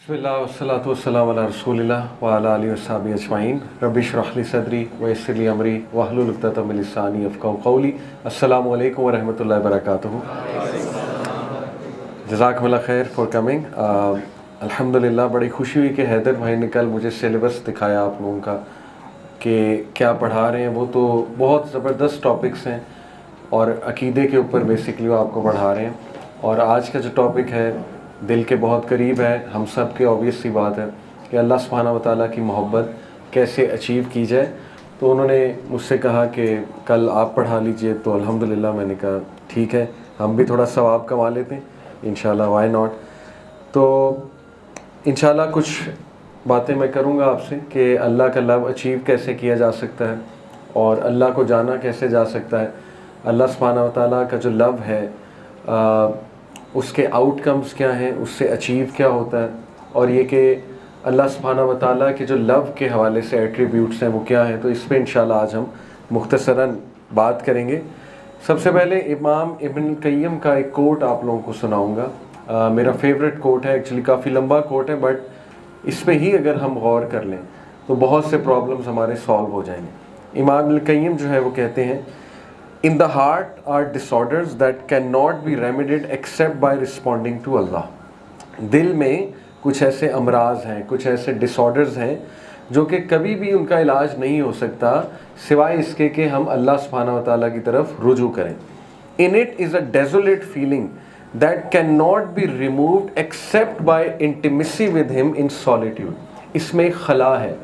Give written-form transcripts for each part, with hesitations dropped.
बिस्मिल्लाह वस्सलातु वस्सलामु अला रसूलिल्लाह व अला आलिहि वस्सहबिहि अजमईन रब्बि इश्रह ली सदरी व यस्सिर ली अमरी वहलुल उक़दतम मिन लिसानी यफ़क़हू क़ौली। अस्सलामु अलैकुम व रहमतुल्लाहि व बरकातुहू। जज़ाकमुल्लाह खैर फॉर कमिंग। अल्हम्दुलिल्लाह बड़ी खुशी हुई कि हैदर भाई ने कल मुझे सिलेबस दिखाया आप लोगों का कि क्या पढ़ा रहे हैं। वो तो बहुत ज़बरदस्त टॉपिक्स हैं और अक़ीदे के ऊपर बेसिकली वो आपको पढ़ा रहे हैं। और आज का जो टॉपिक है दिल के बहुत करीब है हम सब के। ऑब्वियस सी बात है कि अल्लाह सुब्हानहू व तआला की मोहब्बत कैसे अचीव की जाए। तो उन्होंने मुझसे कहा कि कल आप पढ़ा लीजिए, तो अल्हम्दुलिल्लाह मैंने कहा ठीक है, हम भी थोड़ा सवाब कमा लेते हैं इंशाल्लाह, व्हाई नॉट। तो इंशाल्लाह कुछ बातें मैं करूँगा आपसे कि अल्लाह का लव अचीव कैसे किया जा सकता है और अल्लाह को जाना कैसे जा सकता है। अल्लाह सुब्हानहू व तआला का जो लव है उसके आउटकम्स क्या हैं, उससे अचीव क्या होता है, और ये कि अल्लाह सुब्हानहू व तआला के जो लव के हवाले से एट्रीब्यूट्स हैं वो क्या हैं। तो इस पे इंशाल्लाह आज हम मुख्तसरन बात करेंगे। सबसे पहले इमाम इब्न क़य्यिम का एक कोट आप लोगों को सुनाऊंगा। मेरा फेवरेट कोट है, एक्चुअली काफ़ी लंबा कोट है, बट इस पे ही अगर हम गौर कर लें तो बहुत से प्रॉब्लम्स हमारे सॉल्व हो जाएंगे। इमाम इब्न क़य्यिम जो है वो कहते हैं, In the heart are disorders that cannot be remedied except by responding to Allah। दिल में कुछ ऐसे अमराज हैं, कुछ ऐसे डिसऑर्डर्स हैं जो कि कभी भी उनका इलाज नहीं हो सकता सिवाय इसके कि हम अल्लाह सुब्हानहू व तआला की तरफ रुजू करें। In it is a desolate feeling that cannot be removed except by intimacy with him in solitude। इसमें एक खला है,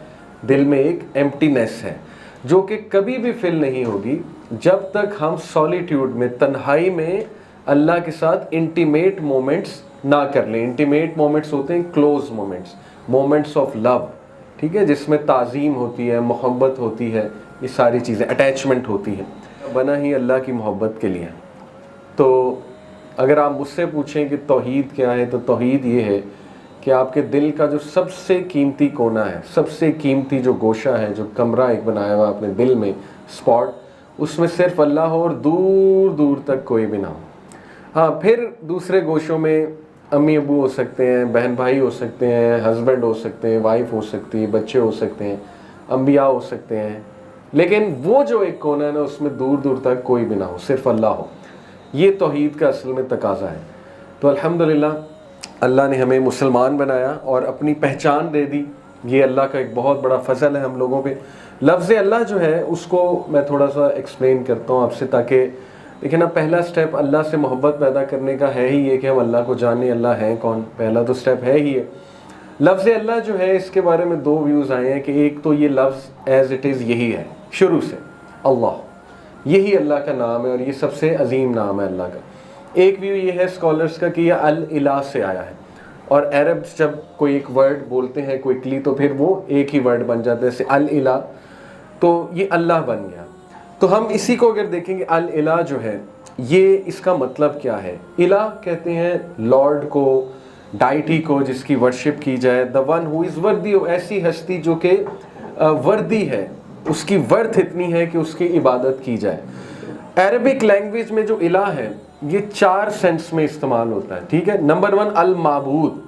दिल में एक एम्प्टीनेस है जो कि कभी भी फिल नहीं होगी जब तक हम सॉलिट्यूड में, तन्हाई में अल्लाह के साथ इंटीमेट मोमेंट्स ना कर लें। इंटीमेट मोमेंट्स होते हैं close moments, moments of love, ठीक है, जिसमें ताज़ीम होती है, मोहब्बत होती है, ये सारी चीज़ें, अटैचमेंट होती है। बना ही अल्लाह की मोहब्बत के लिए। तो अगर आप मुझसे पूछें कि तौहीद क्या है, तो तौहीद ये है कि आपके दिल का जो सबसे कीमती कोना है, सबसे कीमती जो गोशा है, जो कमरा एक बनाया हुआ अपने दिल में, स्पॉट, उसमें सिर्फ अल्लाह हो और दूर दूर तक कोई भी ना हो। हाँ, फिर दूसरे गोशों में अम्मी अबू हो सकते हैं, बहन भाई हो सकते हैं, हस्बैंड हो सकते हैं, वाइफ हो सकती है, बच्चे हो सकते हैं, अम्बिया हो सकते हैं, लेकिन वो जो एक कोना है ना, उसमें दूर दूर तक कोई भी ना हो, सिर्फ अल्लाह हो। ये तौहीद का असल में तकाजा है। तो अल्हम्दुलिल्लाह अल्लाह ने हमें मुसलमान बनाया और अपनी पहचान दे दी। ये अल्लाह का एक बहुत बड़ा फ़ज़ल है हम लोगों पे। लफ्ज़ अल्लाह जो है उसको मैं थोड़ा सा एक्सप्लेन करता हूँ आपसे, ताकि देखिए ना, पहला स्टेप अल्लाह से मोहब्बत पैदा करने का है ही ये कि हम अल्लाह को जाने, अल्लाह है कौन, पहला तो स्टेप है ही है। लफ्ज़ अल्लाह जो है इसके बारे में दो व्यूज़ आए हैं कि एक तो ये लफ्ज़ एज़ इट इज़ यही है शुरू से, अल्लाह, यही अल्लाह का नाम है और ये सबसे अजीम नाम है अल्लाह का। एक व्यू ये है स्कॉलर्स का कि यह अल इला से आया है, और अरब्स जब कोई एक वर्ड बोलते हैं क्विकली तो फिर वो एक ही वर्ड बन जाता है, जैसे अल इला, तो ये अल्लाह बन गया। तो हम इसी को अगर देखेंगे, अल इला जो है ये इसका मतलब क्या है। इला कहते हैं लॉर्ड को, डाइटी को, जिसकी वर्शिप की जाए, द वन हु इज़ वर्दी, ऐसी हस्ती जो कि वर्दी है, उसकी वर्थ इतनी है कि उसकी इबादत की जाए। अरबिक लैंग्वेज में जो इला है ये चार सेंस में इस्तेमाल होता है, ठीक है। नंबर वन, अल माबूद।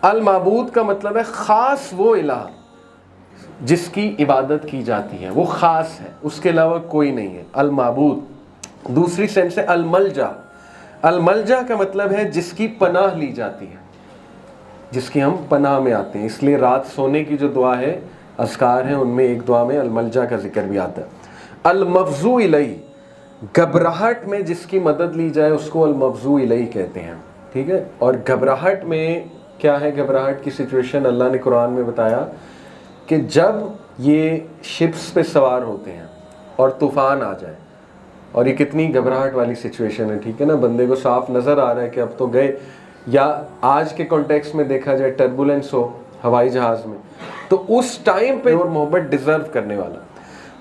अल माबूद का मतलब है ख़ास वो इला जिसकी इबादत की जाती है, वो ख़ास है, उसके अलावा कोई नहीं है, अल माबूद। दूसरी सेंस है अल मलजा। अल मलजा का मतलब है जिसकी पनाह ली जाती है, जिसकी हम पनाह में आते हैं। इसलिए रात सोने की जो दुआ है, अज़कार हैं, उनमें एक दुआ में अल मलजा का जिक्र भी आता है। अल मफ़ज़ू इलैहि, घबराहट में जिसकी मदद ली जाए उसको अल मफ़ज़ू इलैहि कहते हैं, ठीक है। और घबराहट में क्या है, घबराहट की सिचुएशन अल्लाह ने कुरान में बताया कि जब ये शिप्स पे सवार होते हैं और तूफ़ान आ जाए, और ये कितनी घबराहट वाली सिचुएशन है, ठीक है ना। बंदे को साफ नज़र आ रहा है कि अब तो गए, या आज के कॉन्टेक्स्ट में देखा जाए टर्बुलेंस हो हवाई जहाज़ में, तो उस टाइम पे और मोहब्बत डिज़र्व करने वाला।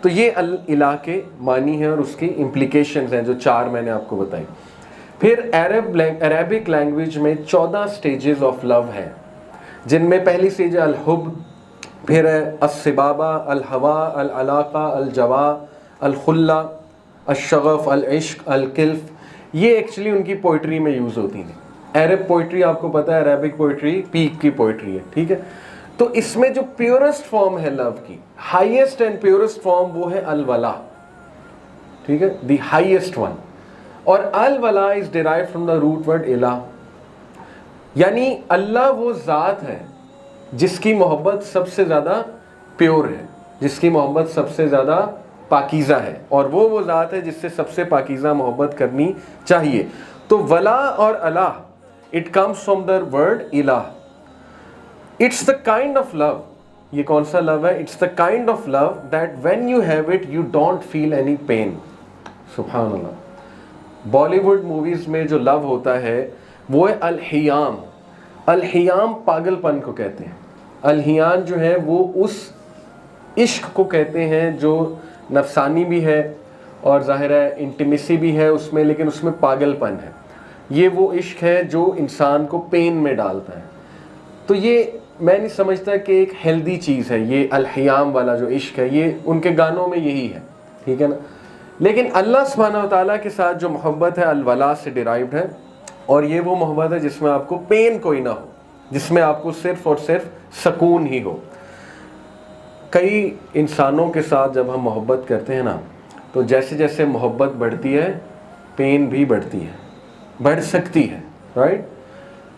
तो ये अल इला के मानी है और उसकी इम्प्लीकेशंस हैं जो चार मैंने आपको बताई। फिर अरबिक लैंग्वेज में 14 स्टेजेस ऑफ लव हैं, जिनमें पहली स्टेज है अल हुब, फिर है अस्सिबाबा, अल हवा, अल अलाका, अल जवा, अल खुल्ला, अल शगफ, अल इश्क, अल किल्फ। ये एक्चुअली उनकी पोइट्री में यूज़ होती थी, अरब पोइट्री आपको पता है, अरेबिक पोइट्री पीक की पोइट्री है, ठीक है। तो इसमें जो प्योरेस्ट फॉर्म है लव की, हाईएस्ट एंड प्योरेस्ट फॉर्म, वो है अल वला, ठीक है, द हाईएस्ट वन। और अल वला is derive from the root word इला, यानी अल्लाह वो ज़ात है जिसकी मोहब्बत सबसे ज़्यादा प्योर है, जिसकी मोहब्बत सबसे ज़्यादा पाकीज़ा है, और वो ज़ात है जिससे सबसे पाकीज़ा मोहब्बत करनी चाहिए। तो वला और अला, it comes from the word इला। It's the kind of love, ये कौन सा लव है? It's the kind of love that when you have it you don't feel any pain. सुभान अल्लाह। बॉलीवुड मूवीज में जो लव होता है वो है अलहियाम। अलहियाम पागलपन को कहते हैं। अलहियान जो है वो उस इश्क को कहते हैं जो नफसानी भी है और ज़ाहिर है इंटीमेसी भी है उसमें, लेकिन उसमें पागलपन है। ये वो इश्क है जो इंसान को पेन में डालता है। तो ये मैं नहीं समझता कि एक हेल्दी चीज़ है ये अलहियाम वाला जो इश्क है, ये उनके गानों में यही है, ठीक है ना। लेकिन अल्लाह सुब्हानहू व तआला के साथ जो मोहब्बत है अल-वला से डिराइव्ड है, और ये वो मोहब्बत है जिसमें आपको पेन कोई ना हो, जिसमें आपको सिर्फ और सिर्फ सुकून ही हो। कई इंसानों के साथ जब हम मोहब्बत करते हैं ना, तो जैसे जैसे मोहब्बत बढ़ती है पेन भी बढ़ती है, बढ़ सकती है, राइट।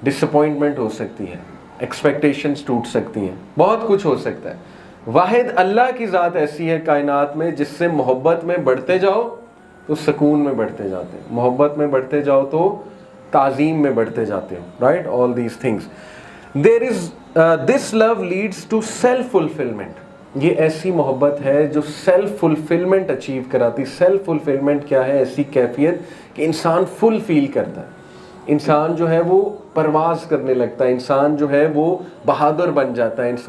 डिसअपॉइंटमेंट हो सकती है, एक्सपेक्टेशंस टूट सकती हैं, बहुत कुछ हो सकता है। वाहिद अल्लाह की ज़ात ऐसी है कायनात में जिससे मोहब्बत में बढ़ते जाओ तो सुकून में बढ़ते जाते हो, मोहब्बत में बढ़ते जाओ तो ताज़ीम में बढ़ते जाते हो, right. All these things, there is this love leads to self fulfilment. ये ऐसी मोहब्बत है जो सेल्फ फुलफिलमेंट अचीव कराती। सेल्फ फुलफिलमेंट क्या है? ऐसी कैफियत कि इंसान फुल फील करता है, इंसान जो है वो परवाज़ करने लगता है, इंसान जो है वो बहादुर बन जाता है, इंसान